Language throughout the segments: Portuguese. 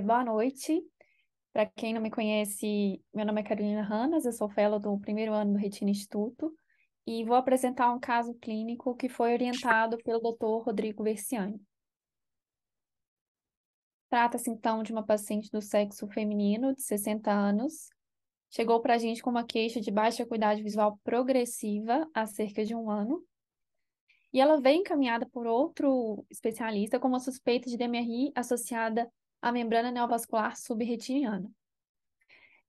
Boa noite. Para quem não me conhece, meu nome é Carolina Ranas, eu sou fellow do primeiro ano do Retina Instituto e vou apresentar um caso clínico que foi orientado pelo Dr. Rodrigo Versiani. Trata-se então de uma paciente do sexo feminino de 60 anos. Chegou para a gente com uma queixa de baixa acuidade visual progressiva há cerca de um ano. E ela veio encaminhada por outro especialista com uma suspeita de DMRI associada à membrana neovascular subretiniana.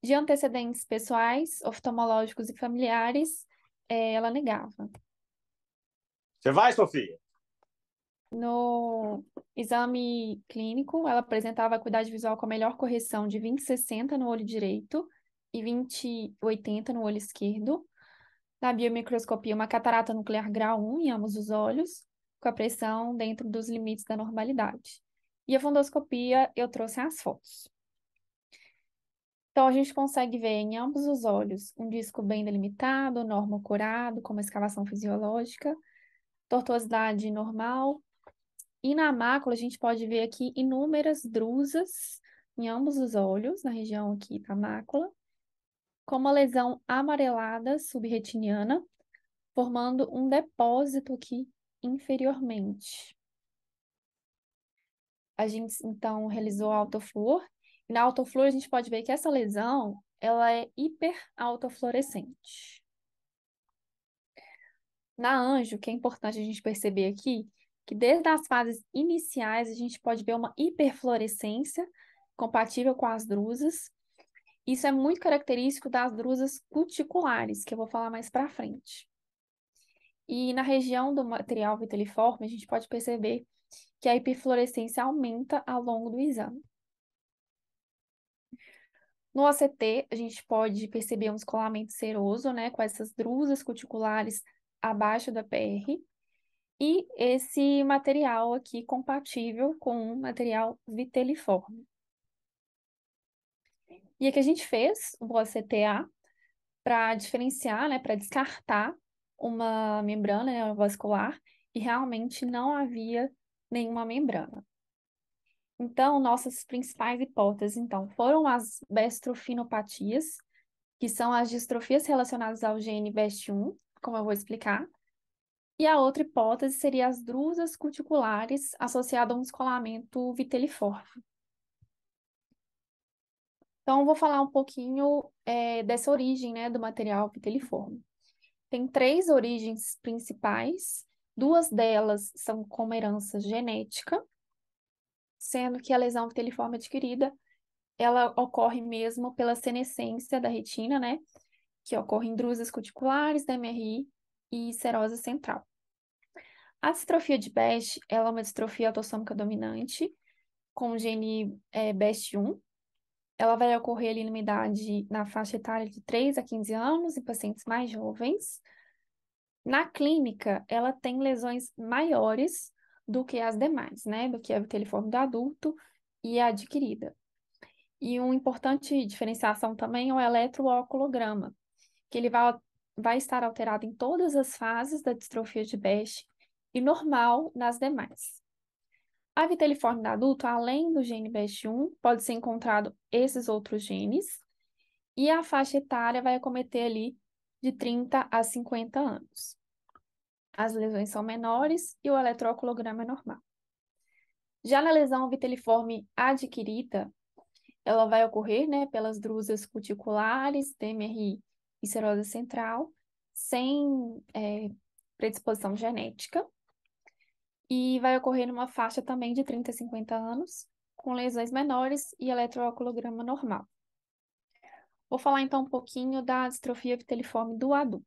De antecedentes pessoais, oftalmológicos e familiares, ela negava. Você vai, Sofia? No exame clínico, ela apresentava acuidade visual com a melhor correção de 20/60 no olho direito e 20/80 no olho esquerdo. Na biomicroscopia, uma catarata nuclear grau 1 em ambos os olhos, com a pressão dentro dos limites da normalidade. E a fundoscopia, eu trouxe as fotos. Então, a gente consegue ver em ambos os olhos um disco bem delimitado, normo-curado, com uma escavação fisiológica, tortuosidade normal. E na mácula, a gente pode ver aqui inúmeras drusas em ambos os olhos, na região aqui da mácula, com uma lesão amarelada subretiniana, formando um depósito aqui inferiormente. A gente, então, realizou a autofluor. E na autofluor, a gente pode ver que essa lesão, ela é hiperautofluorescente. Na anjo, que é importante a gente perceber aqui, que desde as fases iniciais, a gente pode ver uma hiperfluorescência compatível com as drusas. Isso é muito característico das drusas cuticulares, que eu vou falar mais para frente. E na região do material viteliforme, a gente pode perceber que a hiperfluorescência aumenta ao longo do exame. No OCT, a gente pode perceber um descolamento seroso, né, com essas drusas cuticulares abaixo da PR, e esse material aqui compatível com um material viteliforme. E aqui a gente fez o OCTA para diferenciar, né, para descartar uma membrana neovascular, e realmente não havia nenhuma membrana. Então, nossas principais hipóteses, então, foram as bestrophinopatias, que são as distrofias relacionadas ao gene BEST1, como eu vou explicar. E a outra hipótese seria as drusas cuticulares associadas a um descolamento viteliforme. Então, eu vou falar um pouquinho dessa origem, né, do material viteliforme. Tem três origens principais, duas delas são como herança genética, sendo que a lesão viteliforme adquirida ela ocorre mesmo pela senescência da retina, né? Que ocorre em drusas cuticulares, DMRI e serose central. A distrofia de Best, ela é uma distrofia autossômica dominante, com o gene BEST1. Ela vai ocorrer ali numa idade, na faixa etária de 3 a 15 anos, em pacientes mais jovens. Na clínica, ela tem lesões maiores do que as demais, né? Do que a viteliforme do adulto e a adquirida. E uma importante diferenciação também é o eletrooculograma, que ele vai estar alterado em todas as fases da distrofia de Best e normal nas demais. A viteliforme do adulto, além do gene BEST1, pode ser encontrado esses outros genes, e a faixa etária vai acometer ali de 30 a 50 anos. As lesões são menores e o eletrooculograma é normal. Já na lesão viteliforme adquirida, ela vai ocorrer, né, pelas drusas cuticulares, DMRI e serose central, sem predisposição genética, e vai ocorrer numa faixa também de 30 a 50 anos, com lesões menores e eletrooculograma normal. Vou falar então um pouquinho da distrofia viteliforme do adulto.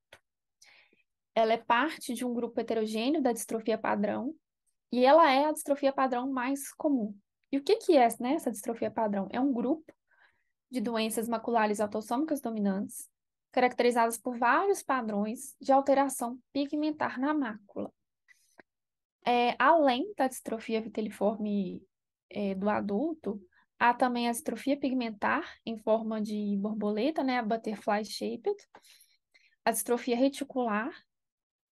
Ela é parte de um grupo heterogêneo da distrofia padrão, e ela é a distrofia padrão mais comum. E o que que é, né, essa distrofia padrão? É um grupo de doenças maculares autossômicas dominantes, caracterizadas por vários padrões de alteração pigmentar na mácula. Além da distrofia viteliforme do adulto, há também a distrofia pigmentar em forma de borboleta, né, a butterfly shaped, a distrofia reticular,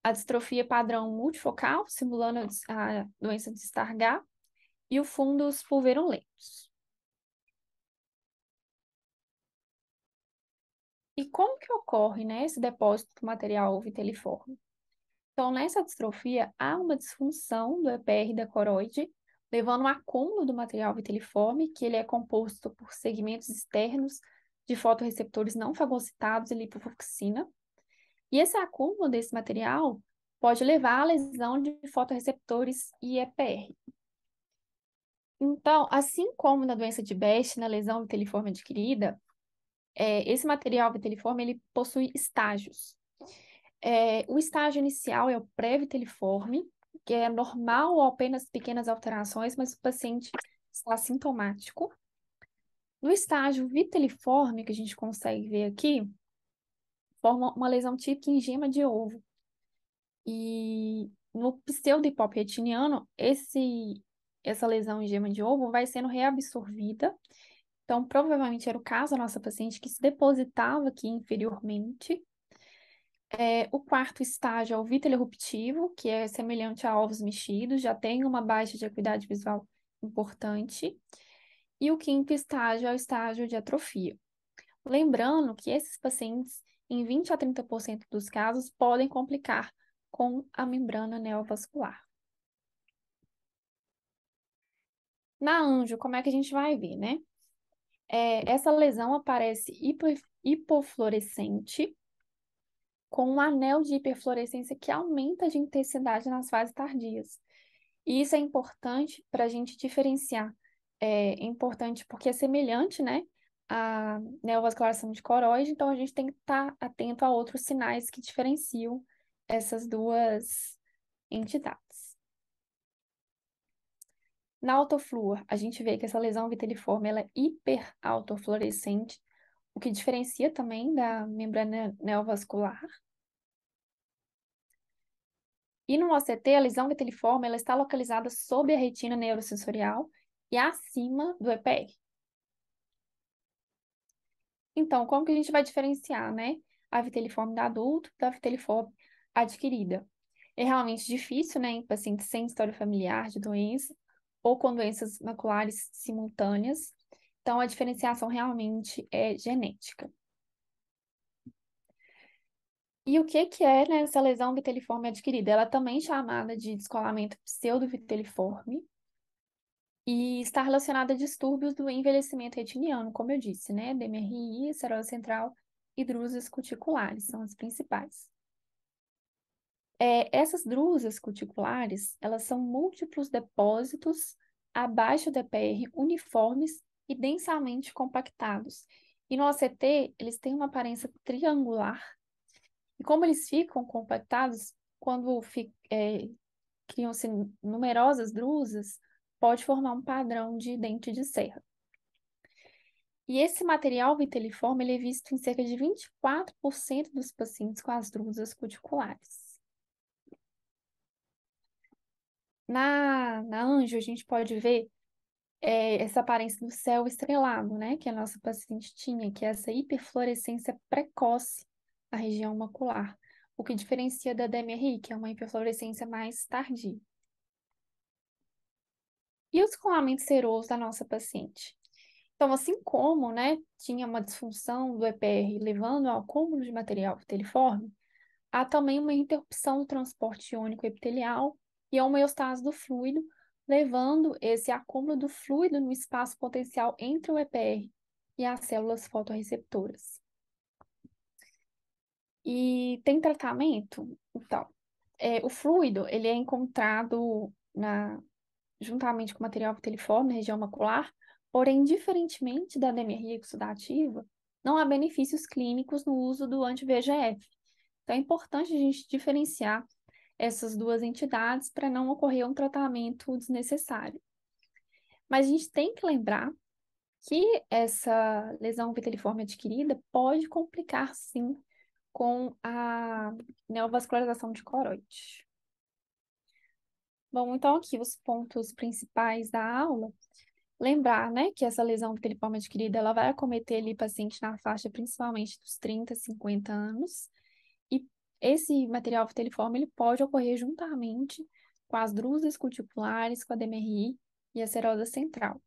a distrofia padrão multifocal, simulando a doença de Stargardt, e o fundus pulverulentus. E como que ocorre, né, esse depósito do material viteliforme? Então, nessa distrofia, há uma disfunção do EPR da coroide, levando ao acúmulo do material viteliforme, que ele é composto por segmentos externos de fotorreceptores não fagocitados e lipofucsina. E esse acúmulo desse material pode levar à lesão de fotorreceptores e EPR. Então, assim como na doença de Best, na lesão viteliforme adquirida, esse material viteliforme ele possui estágios. O estágio inicial é o pré-viteliforme, que é normal ou apenas pequenas alterações, mas o paciente está sintomático. No estágio viteliforme, que a gente consegue ver aqui, forma uma lesão típica em gema de ovo. E no pseudo-hipopretiniano, essa lesão em gema de ovo vai sendo reabsorvida. Então, provavelmente era o caso da nossa paciente que se depositava aqui inferiormente. O quarto estágio é o vítelo eruptivo, que é semelhante a ovos mexidos, já tem uma baixa de acuidade visual importante. E o quinto estágio é o estágio de atrofia. Lembrando que esses pacientes, em 20 a 30% dos casos, podem complicar com a membrana neovascular. Na anjo, como é que a gente vai ver, né? Essa lesão aparece hipofluorescente, com um anel de hiperfluorescência que aumenta de intensidade nas fases tardias. E isso é importante para a gente diferenciar. É importante porque é semelhante, né, à neovascularização de coroide, então a gente tem que estar atento a outros sinais que diferenciam essas duas entidades. Na autofluor, a gente vê que essa lesão viteliforme ela é hiperautofluorescente, o que diferencia também da membrana neovascular. E no OCT, a lesão viteliforme ela está localizada sob a retina neurosensorial e acima do EPR. Então, como que a gente vai diferenciar, né, a viteliforme da adulto da viteliforme adquirida? É realmente difícil, né, em pacientes sem história familiar de doença ou com doenças maculares simultâneas. Então, a diferenciação realmente é genética. E o que que é, né, essa lesão viteliforme adquirida? Ela também é chamada de descolamento pseudoviteliforme e está relacionada a distúrbios do envelhecimento retiniano, como eu disse, né? DMRI, serose central e drusas cuticulares são as principais. Essas drusas cuticulares, elas são múltiplos depósitos abaixo do EPR, uniformes e densamente compactados. E no OCT, eles têm uma aparência triangular. E como eles ficam compactados, quando criam-se numerosas drusas, pode formar um padrão de dente de serra. E esse material viteliforme ele é visto em cerca de 24% dos pacientes com as drusas cuticulares. Na anjo, a gente pode ver essa aparência do céu estrelado, né? Que a nossa paciente tinha, que é essa hiperfluorescência precoce na região macular, o que diferencia da DMRI, que é uma hiperfluorescência mais tardia. E o descolamento seroso da nossa paciente? Então, assim como, né, tinha uma disfunção do EPR levando ao acúmulo de material viteliforme, há também uma interrupção do transporte iônico epitelial e a homeostase do fluido, levando esse acúmulo do fluido no espaço potencial entre o EPR e as células fotorreceptoras. E tem tratamento? Então, o fluido, ele é encontrado juntamente com o material viteliforme na região macular, porém, diferentemente da DMRI exudativa, não há benefícios clínicos no uso do anti-VEGF. Então, é importante a gente diferenciar essas duas entidades para não ocorrer um tratamento desnecessário. Mas a gente tem que lembrar que essa lesão viteliforme adquirida pode complicar, sim, com a neovascularização de coroide. Bom, então aqui os pontos principais da aula. Lembrar, né, que essa lesão viteliforme adquirida, ela vai acometer ali paciente na faixa principalmente dos 30, 50 anos. E esse material viteliforme, ele pode ocorrer juntamente com as drusas cuticulares, com a DMRI e a serosa central.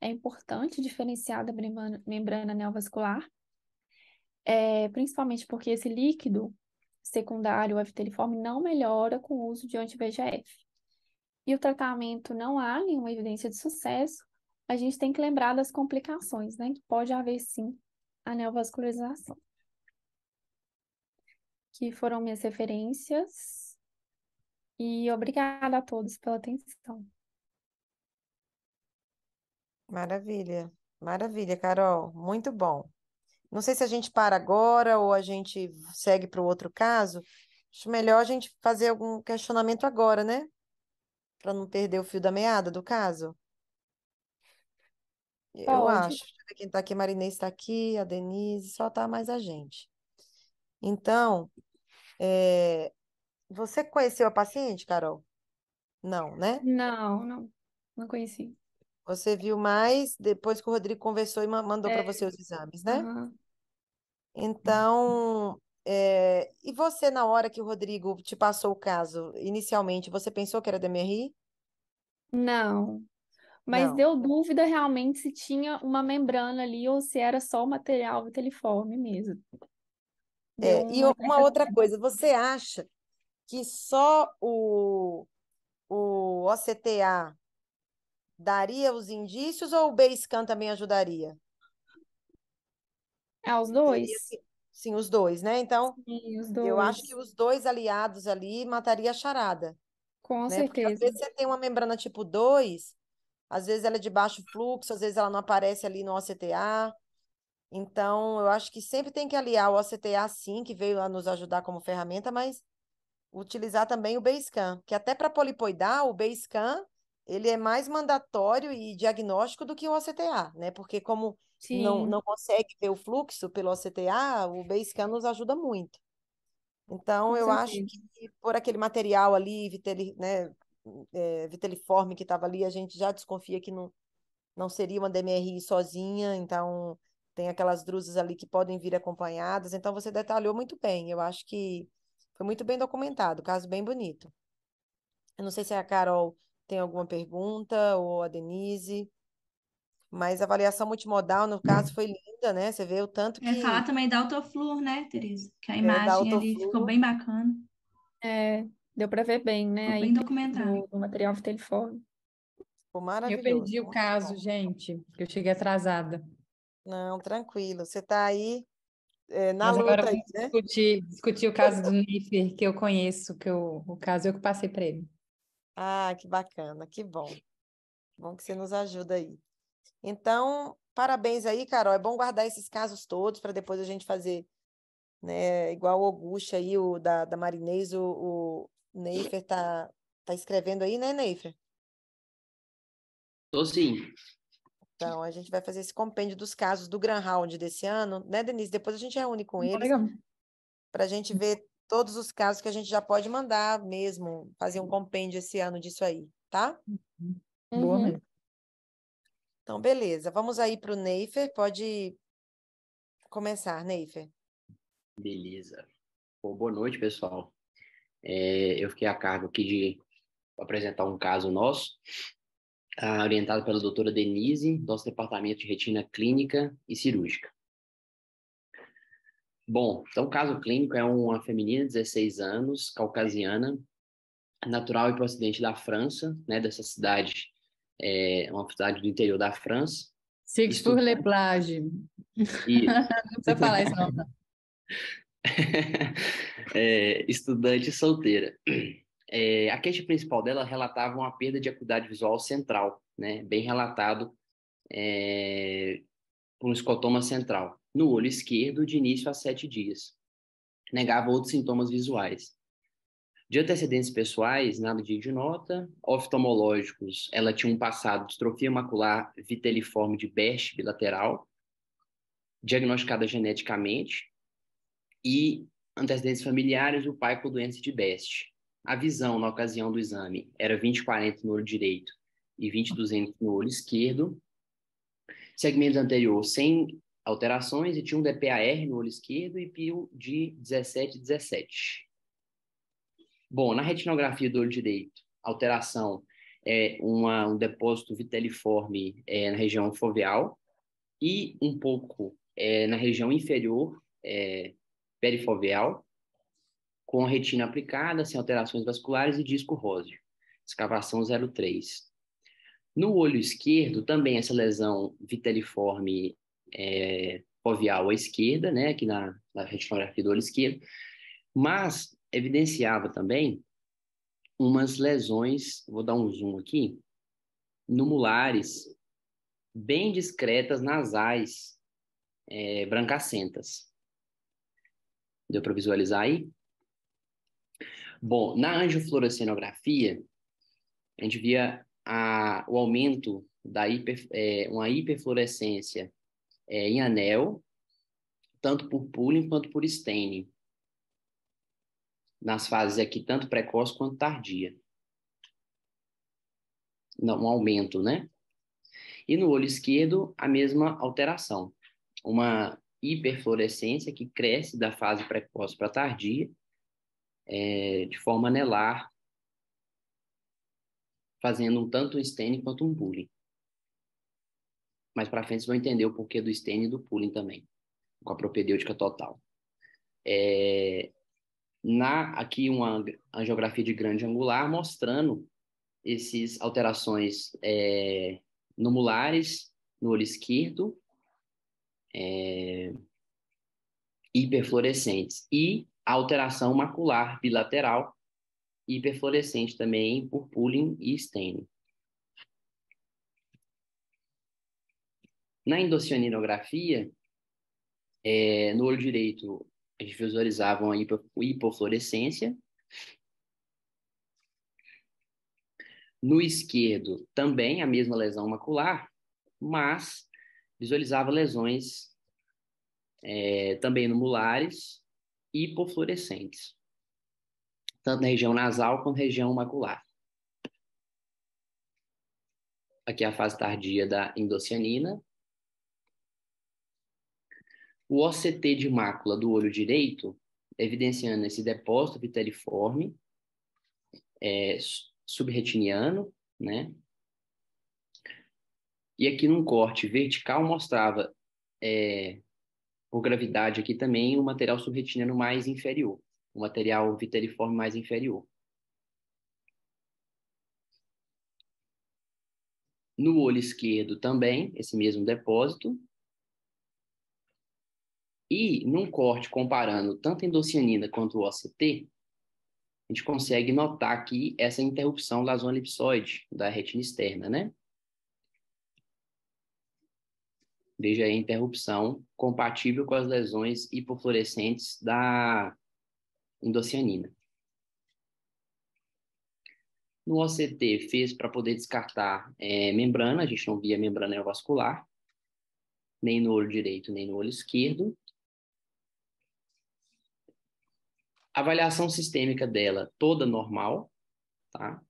É importante diferenciar da membrana neovascular. principalmente porque esse líquido secundário, o viteliforme, não melhora com o uso de anti-VEGF. E o tratamento não há nenhuma evidência de sucesso, a gente tem que lembrar das complicações, né? Que pode haver, sim, a neovascularização. Que foram minhas referências. E obrigada a todos pela atenção. Maravilha, maravilha, Carol. Muito bom. Não sei se a gente para agora ou a gente segue para o outro caso. Acho melhor a gente fazer algum questionamento agora, né? Para não perder o fio da meada do caso. Eu Pode. acho. Deixa eu ver quem está aqui. A Marinês está aqui, a Denise, só tá mais a gente. Então, você conheceu a paciente, Carol? Não, né? Não, não. Não conheci. Você viu mais depois que o Rodrigo conversou e mandou para É, você os exames, né? aham. Então, e você, na hora que o Rodrigo te passou o caso, inicialmente, você pensou que era DMRI? Não. Mas Não. deu dúvida realmente se tinha uma membrana ali ou se era só o material viteliforme mesmo. Deu E uma uma certa outra dúvida. coisa, você acha que só o OCTA daria os indícios ou o BACE-CAM também ajudaria? Ah, os Teria dois? que, sim, os dois, né? Então, Sim, os eu acho que dois. os dois aliados ali mataria a charada, Com né? Porque às certeza. vezes você tem uma membrana tipo 2, às vezes ela é de baixo fluxo, às vezes ela não aparece ali no OCTA. Então, eu acho que sempre tem que aliar o OCTA, sim, que veio a nos ajudar como ferramenta, mas utilizar também o Basecamp, que até para polipoidal, o Basecamp, ele é mais mandatório e diagnóstico do que o OCTA, né? Porque como não Sim, consegue ver o fluxo pelo OCTA, o Basecamp nos ajuda muito. Então, com eu acho certeza. que por aquele material ali, né, viteliforme que estava ali, a gente já desconfia que não seria uma DMRI sozinha, então tem aquelas drusas ali que podem vir acompanhadas. Então, você detalhou muito bem. Eu acho que foi muito bem documentado, caso bem bonito. Eu não sei se a Carol tem alguma pergunta ou a Denise, mas a avaliação multimodal, no caso, foi linda, né? Você vê o tanto Falar que também da Autoflur, né, Tereza? Que a da imagem ali ficou autofluo bem bacana, É, deu para ver bem, né? ficou A bem ímpeto documentado. do material viteliforme. ficou Eu maravilhoso, perdi o muito caso, bom. gente, porque eu cheguei atrasada. Não, tranquilo. Você está aí, na Mas agora luta aí, vamos né? discutir o caso do Neifer, que eu conheço, o caso eu que passei para ele. Ah, que bacana, que bom. Bom que você nos ajuda aí. Então, parabéns aí, Carol. É bom guardar esses casos todos para depois a gente fazer, né? Igual o Augusto aí, o da Marinês, o Neifer tá escrevendo aí, né, Neifer? Tô sim. Então, a gente vai fazer esse compêndio dos casos do Grand Round desse ano, né, Denise? Depois a gente reúne com eles Legal. para a gente ver todos os casos que a gente já pode mandar mesmo, fazer um compêndio esse ano disso aí, tá? Boa Uhum. mesmo. Então, beleza. Vamos aí para o Neifer. Pode começar, Neifer. Beleza. Bom, boa noite, pessoal. Eu fiquei a cargo aqui de apresentar um caso nosso, orientado pela doutora Denise, nosso departamento de retina clínica e cirúrgica. Bom, então o caso clínico é uma feminina de 16 anos, caucasiana, natural e procedente da França, né, dessa cidade, uma cidade do interior da França, Six pour estudante le plage. e Não precisa falar isso, não. estudante solteira. A queixa principal dela relatava uma perda de acuidade visual central, né, bem relatado por um escotoma central, no olho esquerdo de início a 7 dias. Negava outros sintomas visuais. De antecedentes pessoais, nada de nota. Oftalmológicos, ela tinha um passado de distrofia macular viteliforme de Best bilateral, diagnosticada geneticamente, e antecedentes familiares, o pai com doença de Best. A visão, na ocasião do exame, era 20/40 no olho direito e 20/200 no olho esquerdo. Segmento anterior, sem alterações, e tinha um DPAR no olho esquerdo e PIO de 17/17. Bom, na retinografia do olho direito, alteração um depósito viteliforme na região foveal e um pouco na região inferior perifoveal, com retina aplicada, sem alterações vasculares e disco róseo. Escavação 0,3. No olho esquerdo, também essa lesão viteliforme foveal à esquerda, né, aqui na retinografia do olho esquerdo, mas evidenciava também umas lesões, vou dar um zoom aqui, numulares, bem discretas, nasais, brancacentas. Deu para visualizar aí? Bom, na angiofluorescenografia, a gente via o aumento da uma hiperfluorescência em anel, tanto por pooling quanto por staining, nas fases aqui, tanto precoce quanto tardia. Não, um aumento, né? E no olho esquerdo, a mesma alteração. Uma hiperfluorescência que cresce da fase precoce para tardia, de forma anelar, fazendo um tanto um staining quanto um pooling. Mais para frente vocês vão entender o porquê do staining e do pooling também, com a propedêutica total. Aqui uma angiografia de grande angular mostrando essas alterações numulares no olho esquerdo, hiperfluorescentes, e a alteração macular bilateral, hiperfluorescente também por pooling e staining. Na endocianinografia, no olho direito, a gente visualizava uma hipofluorescência. No esquerdo, também a mesma lesão macular, mas visualizava lesões também numulares e hipofluorescentes, tanto na região nasal quanto na região macular. Aqui é a fase tardia da endocianina. O OCT de mácula do olho direito, evidenciando esse depósito viteliforme, subretiniano, né? E aqui num corte vertical mostrava, por gravidade aqui também, o material subretiniano mais inferior, o material viteliforme mais inferior. No olho esquerdo também, esse mesmo depósito. E num corte comparando tanto a endocianina quanto o OCT, a gente consegue notar aqui essa interrupção da zona elipsoide da retina externa, né? Veja aí a interrupção compatível com as lesões hipofluorescentes da endocianina. No OCT fez para poder descartar membrana, a gente não via membrana neovascular, nem no olho direito, nem no olho esquerdo. A avaliação sistêmica dela toda normal, tá?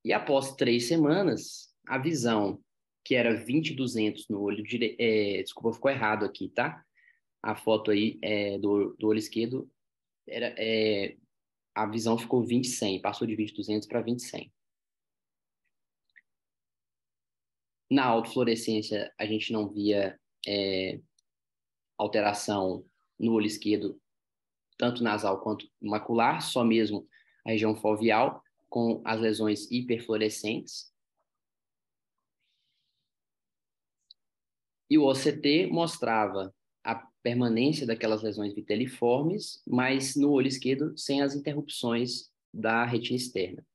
E após 3 semanas, a visão, que era 20/200 no olho direito, desculpa, ficou errado aqui, tá? A foto aí do olho esquerdo, a visão ficou 20/100, passou de 20/200 para 20/100. Na autofluorescência, a gente não via alteração no olho esquerdo, tanto nasal quanto macular, só mesmo a região foveal, com as lesões hiperfluorescentes. E o OCT mostrava a permanência daquelas lesões viteliformes, mas no olho esquerdo sem as interrupções da retina externa.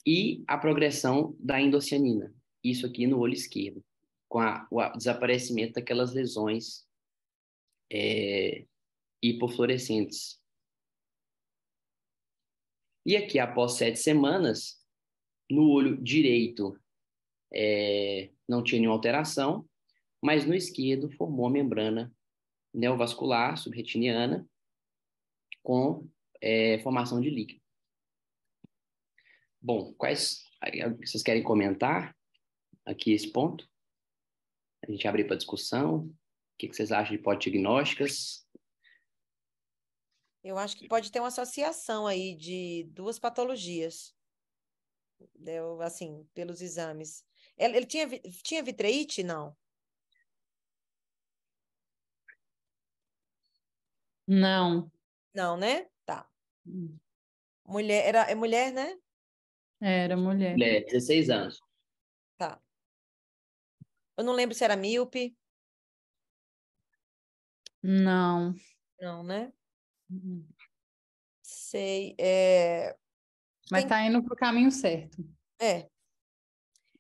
E a progressão da endocianina, isso aqui no olho esquerdo, com o desaparecimento daquelas lesões hipofluorescentes. E aqui, após 7 semanas, no olho direito não tinha nenhuma alteração, mas no esquerdo formou a membrana neovascular subretiniana com formação de líquido. Bom, vocês querem comentar aqui esse ponto? A gente abre para discussão. O que vocês acham de hipodiagnósticas? Eu acho que pode ter uma associação aí de duas patologias, assim, pelos exames. Ele tinha vitreite? Não. Não. Não, né? Tá. Hum. É mulher, né? Era mulher. Mulher, 16 anos. Tá. Eu não lembro se era míope. Não. Não, né? Hum. Sei. Mas Tem, tá indo pro caminho certo. é, eu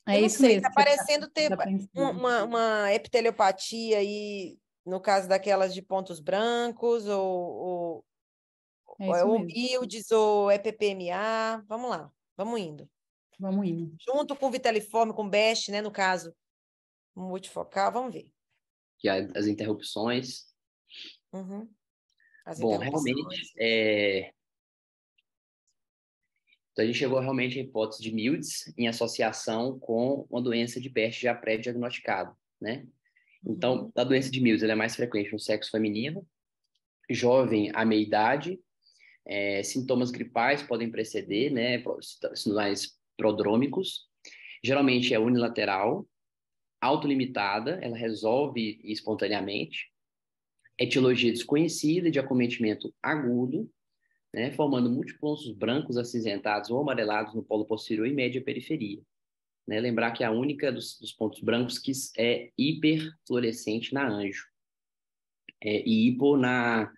É não isso sei, tá mesmo que parecendo você ter tá pensando. uma epiteliopatia aí, no caso daquelas de pontos brancos, É ou é isso mesmo. humildes, ou é PPMA. Vamos lá, vamos indo. Vamos indo. Junto com viteliforme, com BEST, né, no caso, multifocal, vamos ver. Que as interrupções. Uhum. As Bom, realmente, interrupções. então a gente chegou realmente à hipótese de Mildes em associação com uma doença de Best já pré-diagnosticada, né? Então, Uhum. a doença de Mildes ela é mais frequente no sexo feminino, jovem à meia-idade, sintomas gripais podem preceder, né? Sinais prodrômicos, geralmente é unilateral, autolimitada, ela resolve espontaneamente, etiologia desconhecida de acometimento agudo, né, formando múltiplos brancos acinzentados ou amarelados no polo posterior e média periferia. Né? Lembrar que é a única dos pontos brancos que é hiperfluorescente na anjo e hipo na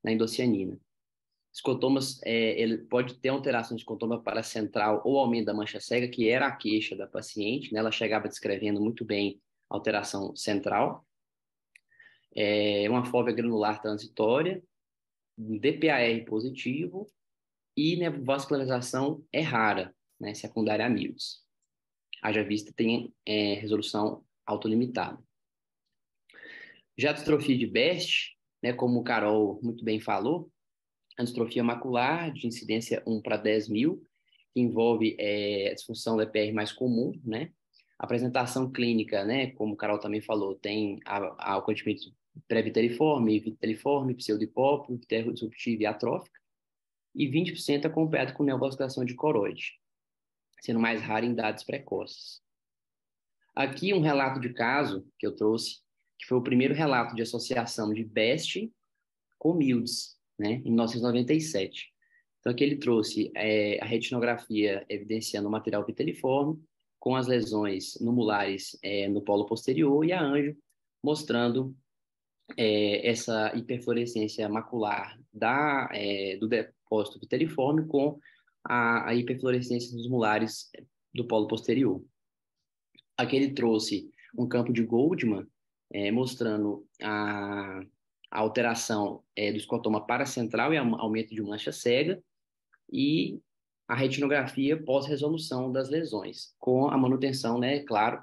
endocianina. Escotomas, ele pode ter alteração de escotoma paracentral ou aumento da mancha cega, que era a queixa da paciente, né? Ela chegava descrevendo muito bem alteração central, uma fóbia granular transitória, um DPAR positivo e nevovascularização é rara, né? Secundária a Mills. Haja vista tem resolução autolimitada. Já a distrofia de Best, né, como o Carol muito bem falou, a distrofia macular de incidência 1 para 10 mil, que envolve a disfunção do EPR mais comum, né? A apresentação clínica, né, como o Carol também falou, tem o acometimento pré-viteliforme, pseudopópio, disruptiva e atrófica, e 20% acompanhado com neovasculação de coroide, sendo mais raro em idades precoces. Aqui um relato de caso que eu trouxe, que foi o primeiro relato de associação de BEST com Mildes, né, em 1997. Então aqui ele trouxe a retinografia evidenciando o material viteliforme, com as lesões numulares no polo posterior e a anjo mostrando essa hiperfluorescência macular do depósito viteliforme com a hiperfluorescência dos molares do polo posterior. Aqui ele trouxe um campo de Goldman, mostrando a alteração do escotoma paracentral e aumento de mancha cega, e a retinografia pós-resolução das lesões, com a manutenção, né, claro,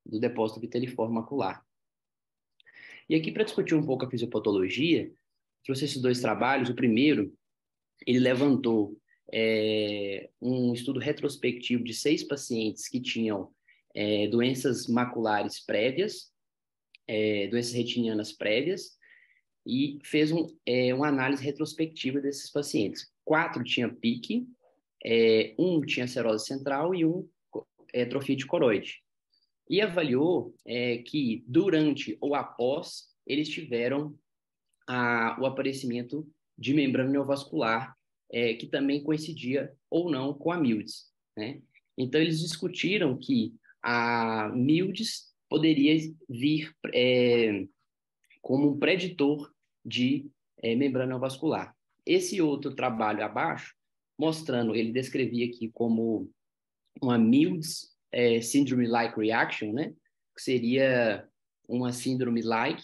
do depósito viteliforme macular. E aqui, para discutir um pouco a fisiopatologia, trouxe esses dois trabalhos. O primeiro, ele levantou um estudo retrospectivo de 6 pacientes que tinham doenças maculares prévias, doenças retinianas prévias, e fez uma análise retrospectiva desses pacientes. 4 tinham PIC, 1 tinha serose central e 1 atrofia de coroide. E avaliou que durante ou após eles tiveram o aparecimento de membrana neovascular, que também coincidia ou não com a Mildes, né? Então, eles discutiram que a Mildes poderia vir como um preditor de membrana neovascular. Esse outro trabalho abaixo, mostrando, ele descrevia aqui como uma Mildes syndrome-like reaction, né? Que seria uma síndrome-like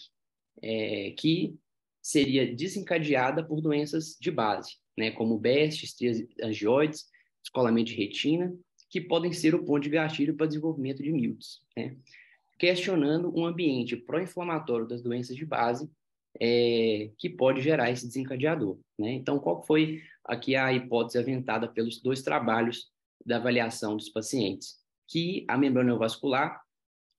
que seria desencadeada por doenças de base, né, como BEST, estrias angioides, descolamento de retina, que podem ser o ponto de gatilho para desenvolvimento de Mildes, né, questionando um ambiente pró-inflamatório das doenças de base que pode gerar esse desencadeador, né? Então, qual foi aqui a hipótese aventada pelos dois trabalhos da avaliação dos pacientes? Que a membrana neovascular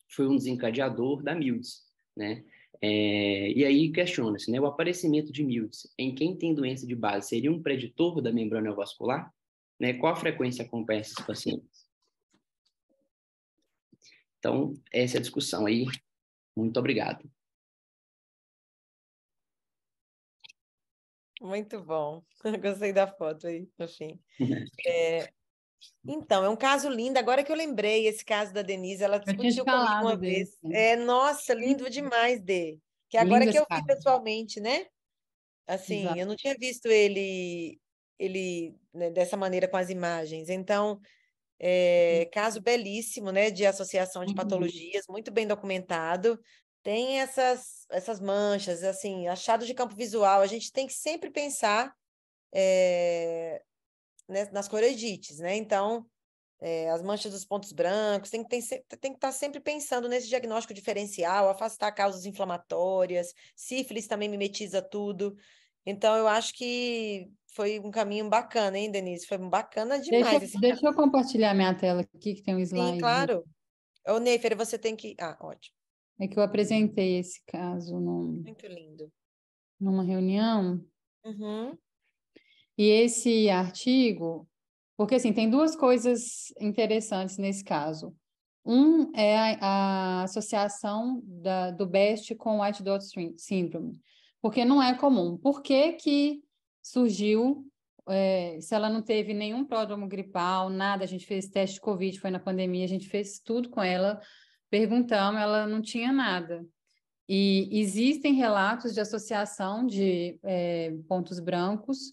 foi um desencadeador da Mildes, né? E aí questiona-se, né? O aparecimento de Mildes em quem tem doença de base seria um preditor da membrana neovascular? Né? Qual a frequência acompanha esses pacientes? Então, essa é a discussão aí. Muito obrigado. Muito bom. Gostei da foto aí, no fim. Então, é um caso lindo. Agora que eu lembrei, esse caso da Denise, ela Eu tinha te discutiu comigo falado uma dele. vez. Nossa, lindo demais, Dê. Que agora Lindo que esse eu vi caso. pessoalmente, né? Assim, eu Exato. não tinha visto ele, né, dessa maneira com as imagens. Então, caso belíssimo, né, de associação de Uhum. patologias, muito bem documentado. Tem essas manchas, assim, achado de campo visual. A gente tem que sempre pensar nas coretites, né? Então, as manchas dos pontos brancos, tem que estar sempre pensando nesse diagnóstico diferencial, afastar causas inflamatórias, sífilis também mimetiza tudo. Então, eu acho que foi um caminho bacana, hein, Denise? Foi bacana Deixa, demais esse deixa caso. eu compartilhar minha tela aqui, que tem um Sim, slide. claro. Ô, Neifer, você tem que. Ah, ótimo. É que eu apresentei esse caso Muito lindo. numa reunião. Uhum. E esse artigo, porque assim, tem duas coisas interessantes nesse caso. Um é a associação do BEST com White Dot Syndrome, porque não é comum. Por que que surgiu, se ela não teve nenhum pródromo gripal, nada, a gente fez teste de Covid, foi na pandemia, a gente fez tudo com ela, perguntamos, ela não tinha nada. E existem relatos de associação de pontos brancos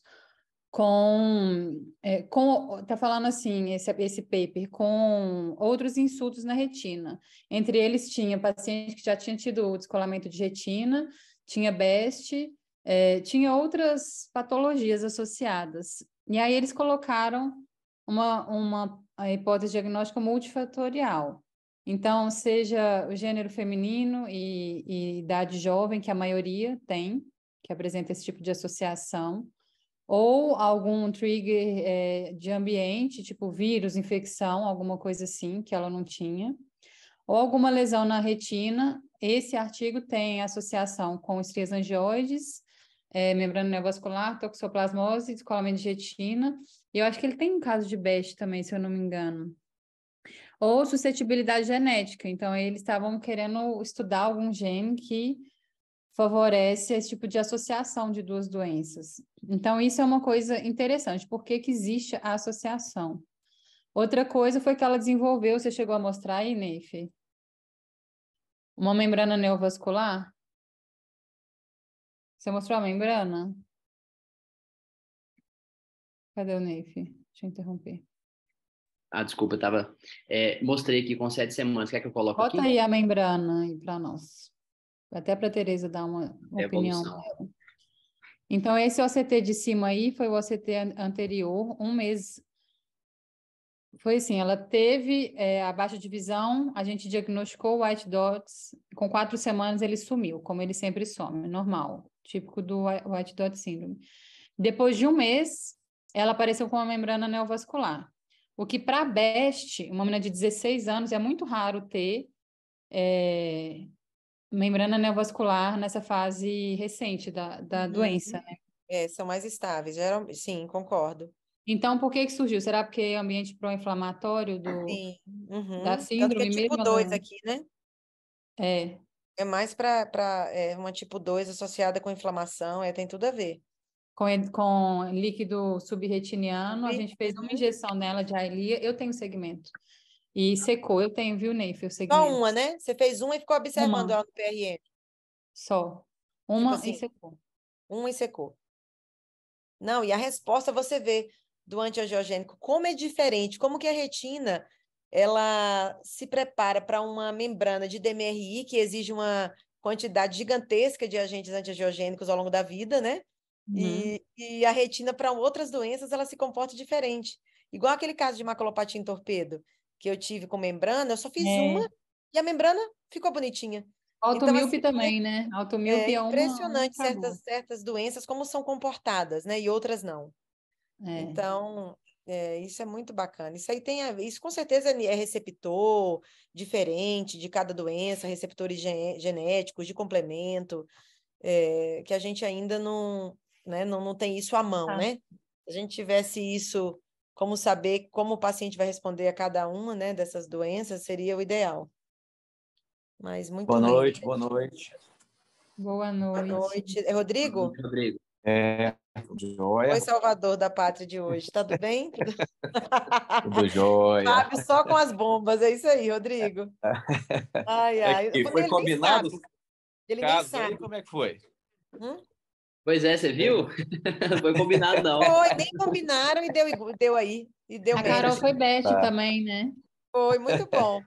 tá falando assim, esse paper, com outros insultos na retina. Entre eles tinha paciente que já tinha tido descolamento de retina, tinha BEST, tinha outras patologias associadas. E aí eles colocaram a hipótese diagnóstica multifatorial. Então, seja o gênero feminino e idade jovem, que a maioria tem, que apresenta esse tipo de associação, ou algum trigger de ambiente, tipo vírus, infecção, alguma coisa assim, que ela não tinha, ou alguma lesão na retina. Esse artigo tem associação com estrias angioides, membrana neovascular, toxoplasmose, descolamento de retina, e eu acho que ele tem um caso de BEST também, se eu não me engano. Ou suscetibilidade genética, então eles estavam querendo estudar algum gene que favorece esse tipo de associação de duas doenças. Então, isso é uma coisa interessante. Por que que existe a associação? Outra coisa foi que ela desenvolveu, você chegou a mostrar aí, Neif? Uma membrana neovascular? Você mostrou a membrana? Cadê o Neif? Deixa eu interromper. Ah, desculpa, eu tava. Mostrei aqui com 7 semanas. Quer que eu coloque Bota aqui? aí a membrana aí para nós. Até para a Tereza dar uma opinião. Evolução. Então, esse OCT de cima aí foi o OCT anterior, um mês. Foi assim, ela teve a baixa de visão, a gente diagnosticou o white dots, com 4 semanas ele sumiu, como ele sempre some, normal, típico do white dot syndrome. Depois de um mês, ela apareceu com uma membrana neovascular, o que para a BEST, uma menina de 16 anos, é muito raro ter membrana neovascular nessa fase recente da doença, Uhum. né? São mais estáveis. Sim, concordo. Então, por que que surgiu? Será porque é ambiente pró-inflamatório Sim. da Uhum. Tanto que é síndrome tipo mesmo? 2 aqui, né? É. É mais para uma tipo 2 associada com inflamação, tem tudo a ver. Com líquido subretiniano, a gente fez uma Uhum. injeção nela de Eylea, eu tenho segmento. E secou, eu tenho, viu, Neif, o Só segmento. uma, né? Você fez uma e ficou observando Uma ela no PRN. só. Tipo Uma e assim, secou. uma e secou. Não, e a resposta você vê do antiangiogênico, como é diferente, como que a retina ela se prepara para uma membrana de DMRI que exige uma quantidade gigantesca de agentes antiangiogênicos ao longo da vida, né? Uhum. E a retina para outras doenças ela se comporta diferente. Igual aquele caso de maculopatia em torpedo que eu tive com membrana, eu só fiz uma É, e a membrana ficou bonitinha. Então, automíope assim, também, né? é Automíope é uma e impressionante acabou. certas doenças como são comportadas, né? E outras não. É. Então, isso é muito bacana. Isso aí isso com certeza é receptor diferente de cada doença, receptores genéticos, de complemento, que a gente ainda não, né, não tem isso à mão, Tá. né? Se a gente tivesse isso, como saber como o paciente vai responder a cada uma, né, dessas doenças, seria o ideal. Mas muito Boa lindo. noite, boa noite. Boa Boa noite. noite. É Rodrigo? Rodrigo. Tudo jóia, Oi, Salvador da pátria de hoje. Tá tudo bem? tudo jóia. Fábio só com as bombas. É isso aí, Rodrigo. Ai, ai. Aqui, Ele foi nem combinado sabe. o Ele nem caso aí? sabe. Como é que foi? Hum? Pois é, você viu? Não foi combinado, não. Foi, nem combinaram e deu aí. E deu A Carol match. foi best Tá. também, né? Foi muito bom.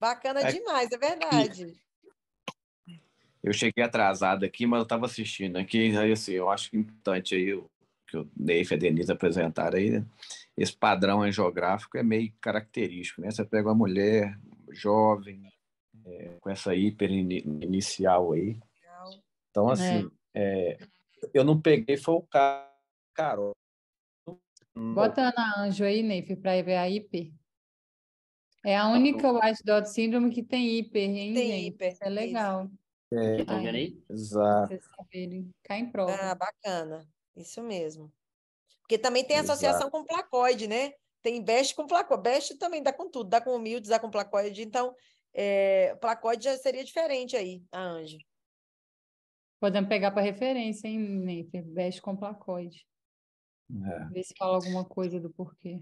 Bacana Aqui, demais, é verdade. eu cheguei atrasado aqui, mas eu estava assistindo aqui, aí assim, eu acho que é importante aí que o Neif e a Denise apresentaram aí, né? Esse padrão geográfico é meio característico, né? Você pega uma mulher jovem, com essa hiper inicial aí. Legal. Então, É. assim, eu não peguei, foi o Carol. Bota na Anjo aí, Neif, para ver a hiper. É a única White Dot Syndrome que tem hiper, hein, Tem gente? hiper. Isso é legal. Aqui, estão vendo Aí, aí? pra Exato, vocês saberem. Cai em Ah, prova. bacana. Isso mesmo. Porque também tem associação exato. com placoide, né? Tem best com placoide. Best também dá com tudo, dá com humildes, dá com placoide. Então, placoide já seria diferente aí, a Anjo. Podemos pegar para referência, hein, Neif? Best com placoide. É. Ver se fala alguma coisa do porquê.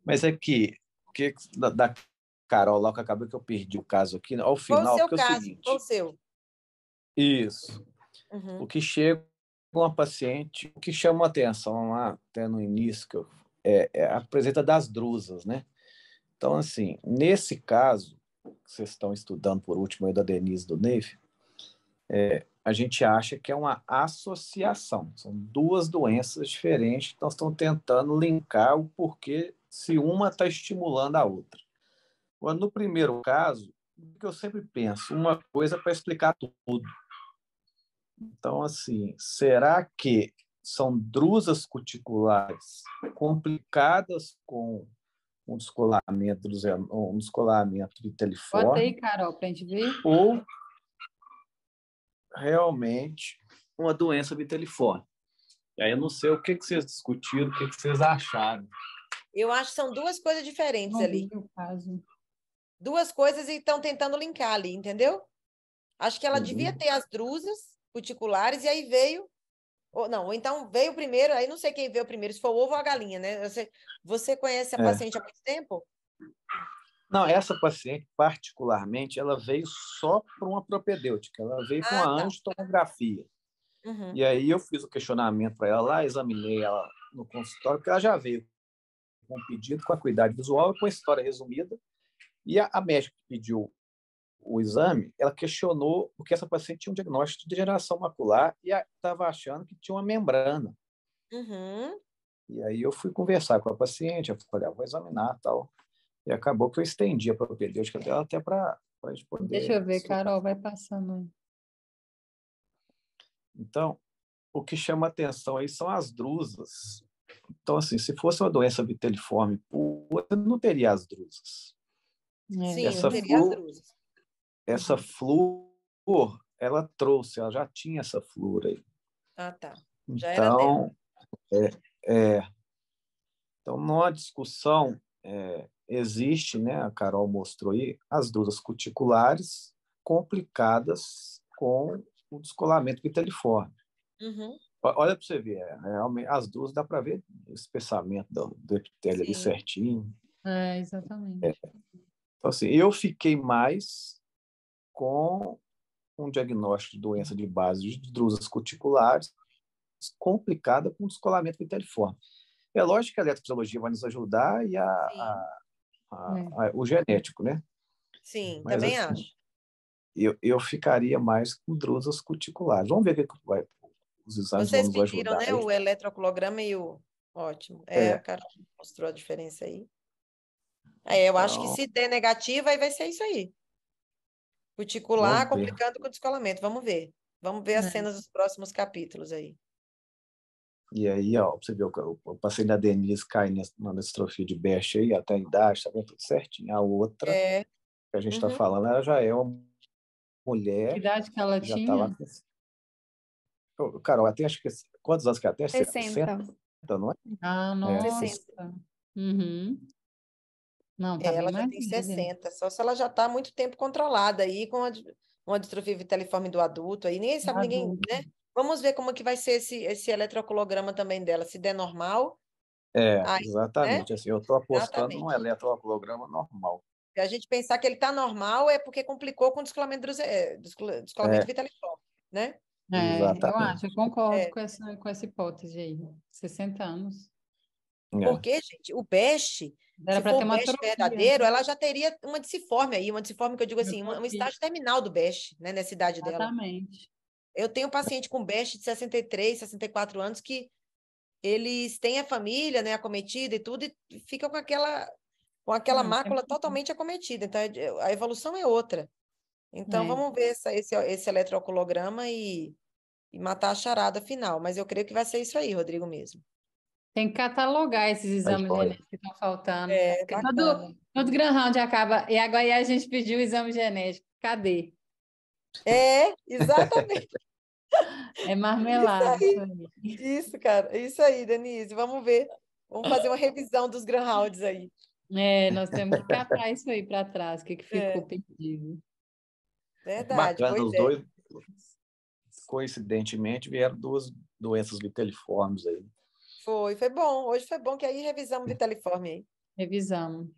Mas aqui, o que da Carol lá, que acabou que eu perdi o caso aqui, ao Qual o final, seu porque é o caso? Qual o seguinte, seu? isso, o Uhum. que chega uma paciente, o que chama a atenção lá, até no início, é a presença das drusas, né? Então, assim, nesse caso, que vocês estão estudando por último aí da Denise e do Neif, a gente acha que é uma associação. São duas doenças diferentes, então estão tentando linkar o porquê se uma está estimulando a outra. Quando no primeiro caso, o que eu sempre penso, uma coisa para explicar tudo. Então, assim, será que são drusas cuticulares complicadas com um descolamento, um descolamento Bota aí, viteliforme, Carol, para a gente ver. ou realmente uma doença viteliforme? E aí eu não sei o que vocês discutiram, o que vocês acharam. Eu acho que são duas coisas diferentes Não ali. vi o caso. Duas coisas e estão tentando linkar ali, entendeu? Acho que ela devia Uhum. ter as drusas cuticulares e aí veio. Ou não, ou então veio primeiro, aí não sei quem veio primeiro, se foi o ovo ou a galinha, né? Você conhece a É. paciente há muito tempo? Não, essa paciente, particularmente, ela veio só por uma propedêutica, ela veio com Ah, a tá. angiotomografia. Uhum. E aí eu fiz o questionamento para ela lá, examinei ela no consultório, porque ela já veio com um pedido, com a acuidade visual e com a história resumida. E a médica que pediu o exame, ela questionou porque essa paciente tinha um diagnóstico de degeneração macular e estava achando que tinha uma membrana. Uhum. E aí eu fui conversar com a paciente, eu falei, vou examinar tal. E acabou que eu estendi a propedêutica dela até para a gente poder Deixa eu ver, estudar. Carol, vai passando aí. Então, o que chama atenção aí são as drusas. Então, assim, se fosse uma doença viteliforme pura, não teria as drusas. Sim, Essa não teria as flor, drusas. essa flor, ela trouxe, ela já tinha essa flor aí. Ah, tá. Já era dela. Então, então numa discussão, existe, né, a Carol mostrou aí, as drusas cuticulares complicadas com o descolamento viteliforme. Uhum. Olha para você ver, realmente, as duas dá para ver o espessamento do epitélio ali Sim. certinho. Exatamente. Então, assim, eu fiquei mais com um diagnóstico de doença de base de drusas cuticulares complicada com descolamento viteliforme. É lógico que a eletrofisiologia vai nos ajudar e Sim. o genético, né? Sim, Mas, também assim, acho. eu ficaria mais com drusas cuticulares. Vamos ver o que os exames vão Vocês nos pediram, ajudar né, aí. o eletroculograma e o... Ótimo. A cara mostrou a diferença aí. Eu acho que Então, se der negativa, aí vai ser isso aí. Cuticular vamos ver. complicando com descolamento. Vamos ver. Vamos ver as cenas dos próximos capítulos aí. E aí, ó, você viu que eu passei da Denise cai na distrofia de Best aí, até a idade, tá vendo tudo certinho. A outra que a gente está Uhum. falando, ela já é uma Que mulher, idade que ela já está lá tinha? com... Carol, até acho que... Quantos anos que ela tem? 60, 60. não é? Ah, 60. nossa. Uhum. Não, tá bem Ela já mais tem velha. 60, só se ela já está há muito tempo controlada aí com uma distrofia viteliforme do adulto aí. Ninguém sabe, ninguém, Adulta. né? Vamos ver como que vai ser esse eletrocardiograma também dela. Se der normal, aí, né? Exatamente. Assim, eu estou apostando num Exatamente. eletrocardiograma normal. Se a gente pensar que ele está normal, é porque complicou com o descolamento vitaliforme, né? Eu Exatamente. acho, eu concordo É. com essa hipótese aí. 60 anos. Porque, gente, o BEST, Era se para for ter o uma BEST atrofia, verdadeiro, ela já teria uma disciforme aí, uma disciforme que eu digo uma assim, um atrofia. estágio terminal do BEST, né, nessa idade dela. Exatamente. Eu tenho um paciente com BEST de 63, 64 anos que eles têm a família, né, acometida e tudo, e ficam com aquela mácula totalmente acometida. Então, a evolução é outra. Então, vamos ver esse eletrocardiograma e matar a charada final. Mas eu creio que vai ser isso aí, Rodrigo, mesmo. Tem que catalogar esses exames joia. genéticos que estão faltando. É, Porque bacana. todo Greyhound acaba. E agora a gente pediu o exame genético. Cadê? É, exatamente. É marmelada isso aí. Isso, cara. Isso aí, Denise. Vamos ver. Vamos fazer uma revisão dos Greyhounds aí. Nós temos que catar isso aí para trás, o que ficou É. perdido. Verdade, Bacana, pois os é. dois, coincidentemente, vieram duas doenças viteliformes aí. Foi bom. Hoje foi bom que aí revisamos vitaliforme aí. Revisamos.